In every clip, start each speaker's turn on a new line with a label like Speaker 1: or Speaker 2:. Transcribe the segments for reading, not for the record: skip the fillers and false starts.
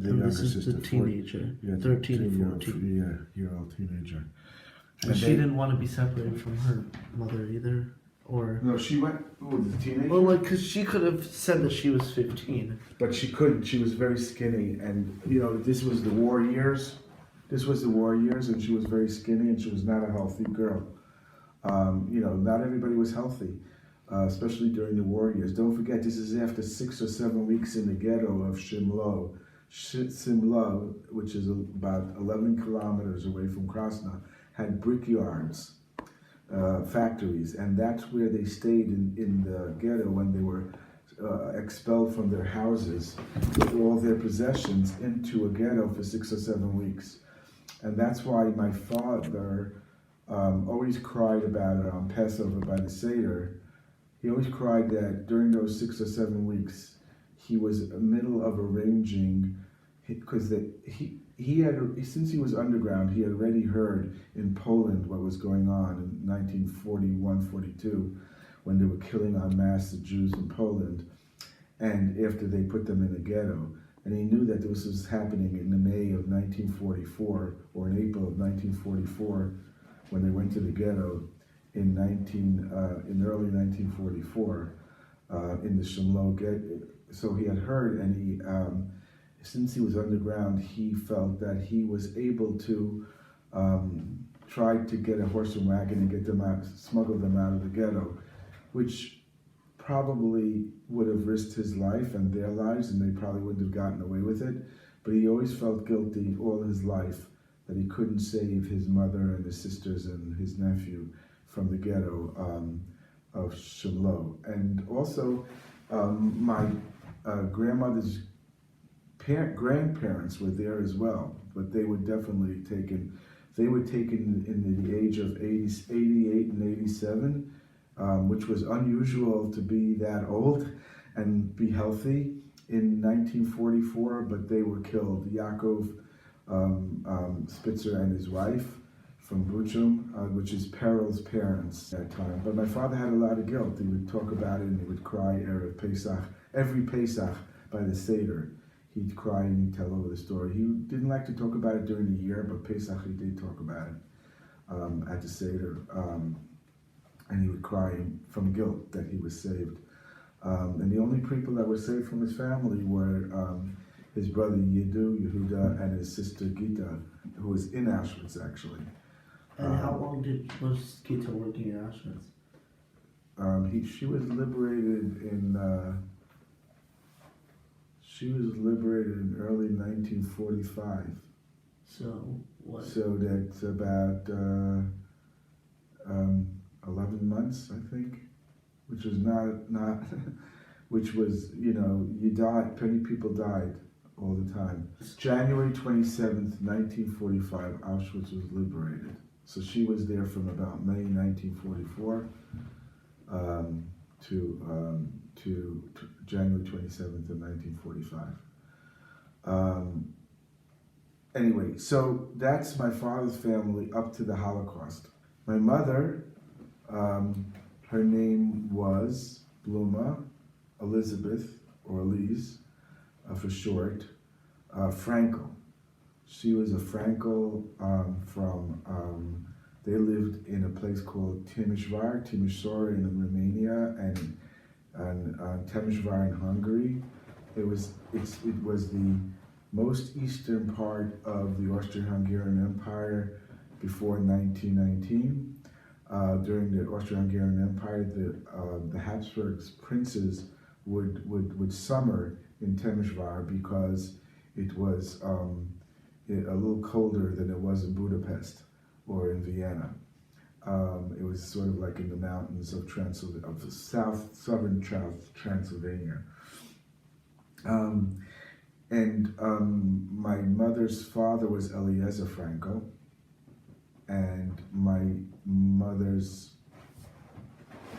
Speaker 1: the
Speaker 2: and
Speaker 1: younger
Speaker 2: this is
Speaker 1: sister.
Speaker 2: the teenager, 13 and 14.
Speaker 1: Yeah, year-old teenager.
Speaker 2: And she didn't want to be separated from her mother either, or
Speaker 1: No, she went. Oh, the teenager.
Speaker 2: well, like, cause she could have said that she was 15.
Speaker 1: But she couldn't. She was very skinny, and this was the war years. This was the war years, and she was very skinny, and she was not a healthy girl. Not everybody was healthy, especially during the war years. Don't forget, this is after 6 or 7 weeks in the ghetto of Shimlo. Simla, which is about 11 kilometers away from Krasna, had brickyards, factories, and that's where they stayed in the ghetto when they were expelled from their houses with all their possessions into a ghetto for 6 or 7 weeks. And that's why my father always cried about it on Passover by the Seder. He always cried that during those 6 or 7 weeks, he was in the middle of arranging, because he had, since he was underground, he had already heard in Poland what was going on in 1941-42, when they were killing en masse the Jews in Poland, and after they put them in a ghetto. And he knew that this was happening in the May of 1944, or in April of 1944, when they went to the ghetto in early 1944, in the Shimlo ghetto. So he had heard, and he, since he was underground, he felt that he was able to try to get a horse and wagon and get them out, smuggle them out of the ghetto, which probably would have risked his life and their lives, and they probably wouldn't have gotten away with it. But he always felt guilty all his life that he couldn't save his mother and his sisters and his nephew from the ghetto of Shimlo. And also, my grandmother's grandparents were there as well, but they were definitely taken. They were taken in the age of 88 and 87, which was unusual to be that old and be healthy in 1944, but they were killed. Yaakov Spitzer and his wife from Buchum, which is Perel's parents at that time. But my father had a lot of guilt. He would talk about it and he would cry Erev Pesach. Every Pesach by the Seder, he'd cry and he'd tell over the story. He didn't like to talk about it during the year, but Pesach he did talk about it at the Seder. And he would cry from guilt that he was saved. And the only people that were saved from his family were his brother Yehuda, and his sister Gita, who was in Auschwitz actually.
Speaker 2: And how long was Gita working in Auschwitz?
Speaker 1: She was liberated in. She was liberated in early 1945.
Speaker 2: So what?
Speaker 1: So that's about 11 months, I think, which was not, which was, you died. Many people died all the time. January 27th, 1945, Auschwitz was liberated. So she was there from about May 1944 to January 27th of 1945. Anyway, so that's my father's family up to the Holocaust. My mother, her name was Bluma, Elizabeth, or Elise for short, Frankel. She was a Frankel from, they lived in a place called Timișoara in Romania, and Timișoara in Hungary. It was the most eastern part of the Austro-Hungarian Empire before 1919. During the Austro-Hungarian Empire, the Habsburg princes would summer in Timișoara because it was a little colder than it was in Budapest or in Vienna. It was sort of like in the mountains of southern Transylvania. My mother's father was Eliezer Frankel, and my mother's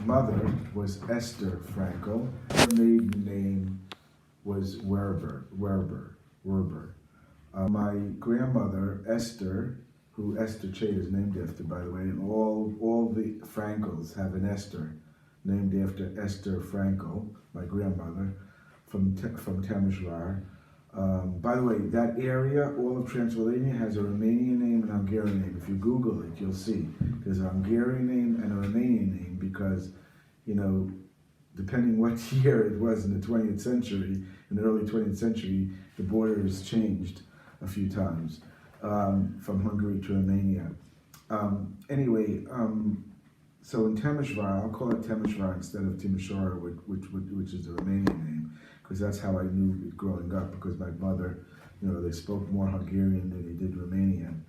Speaker 1: mother was Esther Frankel. Her maiden name was Werber. My grandmother, Esther, who Esther Chait is named after, by the way, and all the Frankels have an Esther named after Esther Frankel, my grandmother, from Timișoara. By the way, that area, all of Transylvania, has a Romanian name and a Hungarian name. If you Google it, you'll see there's a Hungarian name and a Romanian name because, you know, depending what year it was in the 20th century, in the early 20th century, the borders changed a few times from Hungary to Romania. Anyway, so in Temesvar, I'll call it Temesvar instead of Timișoara, which is the Romanian name, because that's how I knew it growing up, because my mother, you know, they spoke more Hungarian than they did Romanian.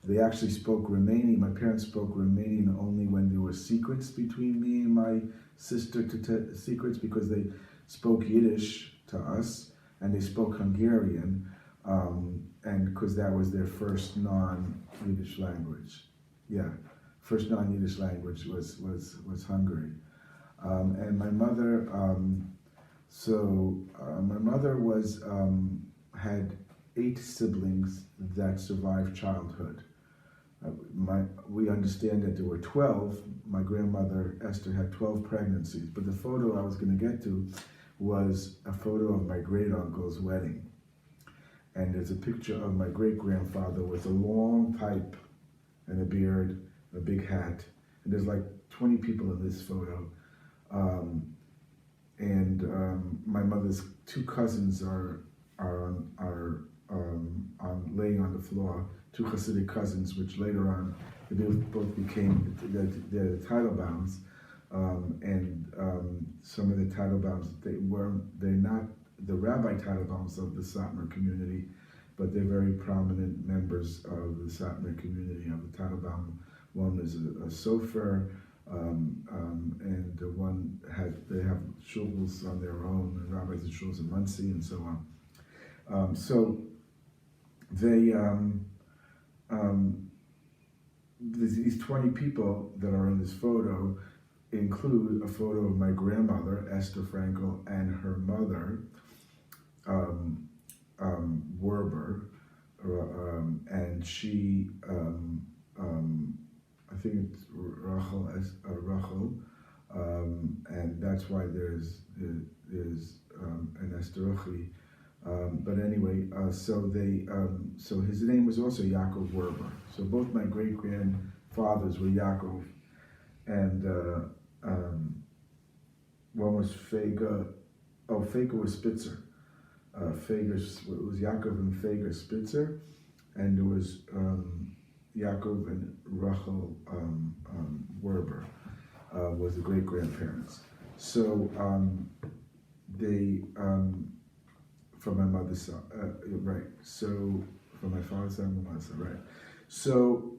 Speaker 1: They actually spoke Romanian. My parents spoke Romanian only when there were secrets between me and my sister, secrets, because they spoke Yiddish to us, and they spoke Hungarian, and because that was their first non-Yiddish language. Yeah, first non-Yiddish language was Hungary. And my mother, my mother was had 8 siblings that survived childhood. We understand that there were 12. My grandmother Esther had 12 pregnancies, but the photo I was going to get to was a photo of my great uncle's wedding. And there's a picture of my great grandfather with a long pipe and a beard, a big hat. And there's like 20 people in this photo. My mother's 2 cousins are laying on the floor, 2 Hasidic cousins, which later on they both became the Teitelbaums. Some of the Teitelbaums, they're not the Rabbi Teitelbaums of the Satmar community, but they're very prominent members of the Satmar community of the Teitelbaum. One is a sofer, and one they have shuls on their own, and rabbis and shuls in Muncie, and so on. So they these 20 people that are in this photo include a photo of my grandmother Esther Frankel and her mother Werber, and she. I think it's Rachel, and that's why there's an Esterochi. But anyway, so his name was also Yaakov Werber. So both my great grandfathers were Yaakov, and one was Fega. Oh, Fega was Spitzer. Fega was Yaakov and Fega Spitzer, and there was Yaakov and Rachel Werber was the great grandparents. So they from my mother's side, right? So from my father's side, my mother's side, right? So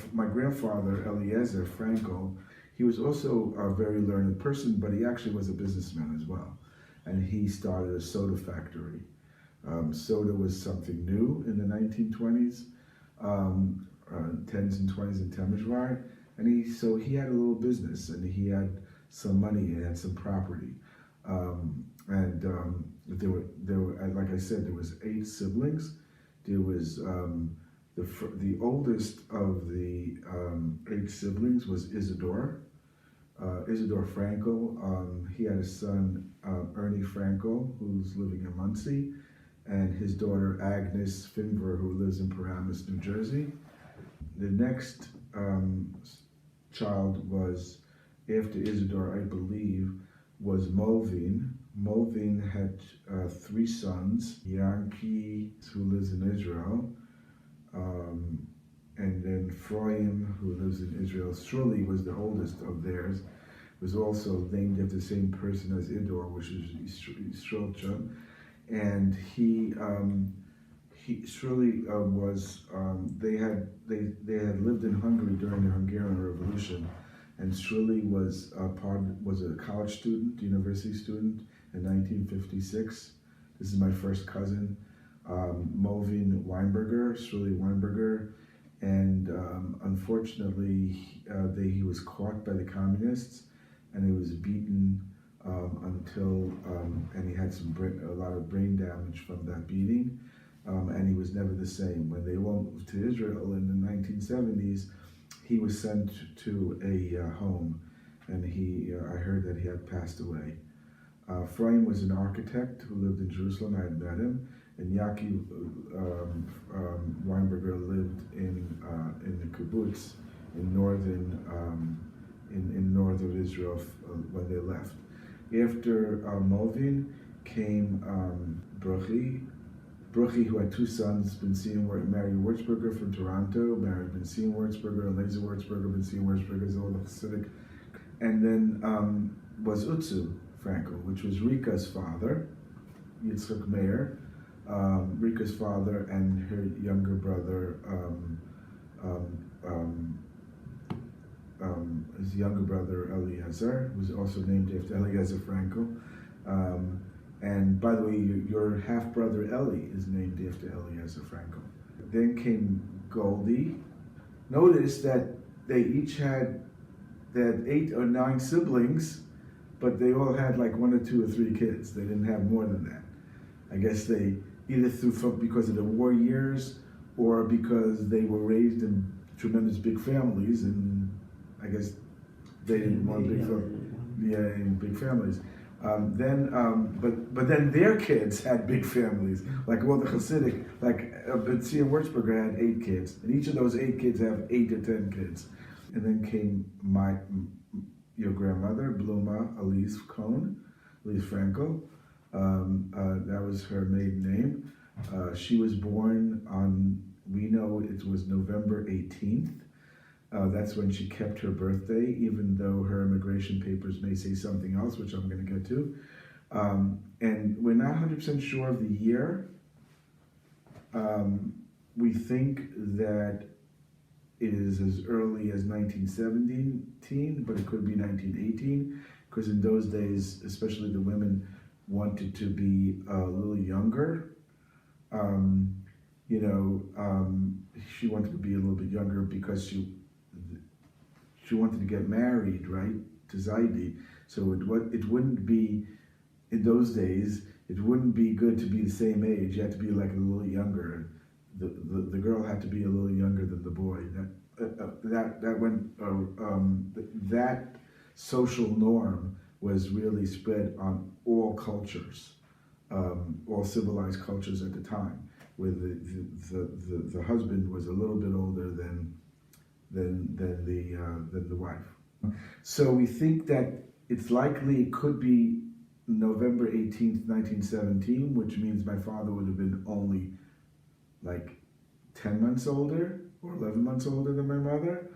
Speaker 1: my grandfather Eliezer Frankel, he was also a very learned person, but he actually was a businessman as well, and he started a soda factory. Soda was something new in the 1920s, 10s and 20s in Temesvar, and he had a little business, and he had some money, he had some property, there were like I said, there was 8 siblings. There was the oldest of the 8 siblings was Isidore Frankel. He had a son Ernie Frankel, who's living in Muncie, and his daughter Agnes Finver, who lives in Paramus, New Jersey. The next child was, after Isidore, I believe, was Mulvin. Mulvin had 3 sons, Yankee, who lives in Israel, and then Froim, who lives in Israel. Shirley was the oldest of theirs, was also named after the same person as Idor, which is Yisrolcha. And he Shirley was they had lived in Hungary during the Hungarian Revolution, and Shirley was a college student, university student in 1956. This is my first cousin, Mulvin Weinberger, Shirley Weinberger, and unfortunately he was caught by the communists, and he was beaten until and he had a lot of brain damage from that beating, and he was never the same. When they all moved to Israel in the 1970s, he was sent to a home, and I heard that he had passed away. Ephraim was an architect who lived in Jerusalem. I had met him. And Yaki Weinberger lived in the kibbutz in north of Israel when they left. After Movin came Bruchi, who had two sons, married Wurzburger from Toronto, married Benzine Wurzburger and Laser Wurzburger. Benzine Wurzburger is all the Hasidic. And then was Utzu Frankel, which was Rika's father, Yitzchak Meir, Rika's father, and her younger brother, his younger brother Eliezer, who's also named after Eliezer Frankel. And by the way, your half brother Eli is named after Eliezer Frankel. Then came Goldie. Notice that they each had 8 or 9 siblings, but they all had like 1 or 2 or 3 kids. They didn't have more than that. I guess they either because of the war years or because they were raised in tremendous big families, and I guess they didn't want big families. But then their kids had big families, like all the Hasidic, like Benzine Wurzburger had 8 kids, and each of those 8 kids have 8 or 10 kids. And then came your grandmother, Bluma Elise Frankel. That was her maiden name. She was born on, we know it was November 18th. That's when she kept her birthday, even though her immigration papers may say something else, which I'm going to get to. And we're not 100% sure of the year. We think that it is as early as 1917, but it could be 1918, because in those days, especially the women wanted to be a little younger. She wanted to be a little bit younger because she wanted to get married, right, to Zaidi. So it wouldn't be, in those days, it wouldn't be good to be the same age. You had to be like a little younger. The girl had to be a little younger than the boy. That social norm was really spread on all cultures, all civilized cultures at the time, where the husband was a little bit older than the wife. So we think that it's likely it could be November 18th, 1917, which means my father would have been only like 10 months older or 11 months older than my mother,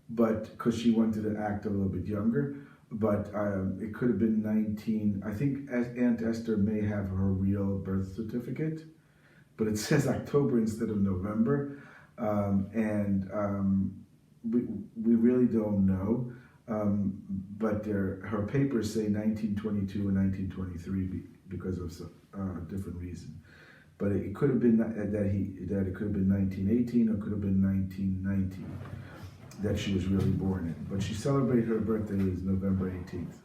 Speaker 1: but because she wanted to act a little bit younger. But it could have been 19. I think Aunt Esther may have her real birth certificate, but it says October instead of November. We really don't know, but her papers say 1922 and 1923 because of a different reason. But it could have been that it could have been 1918 or could have been 1919 that she was really born in. But she celebrated her birthday is November 18th.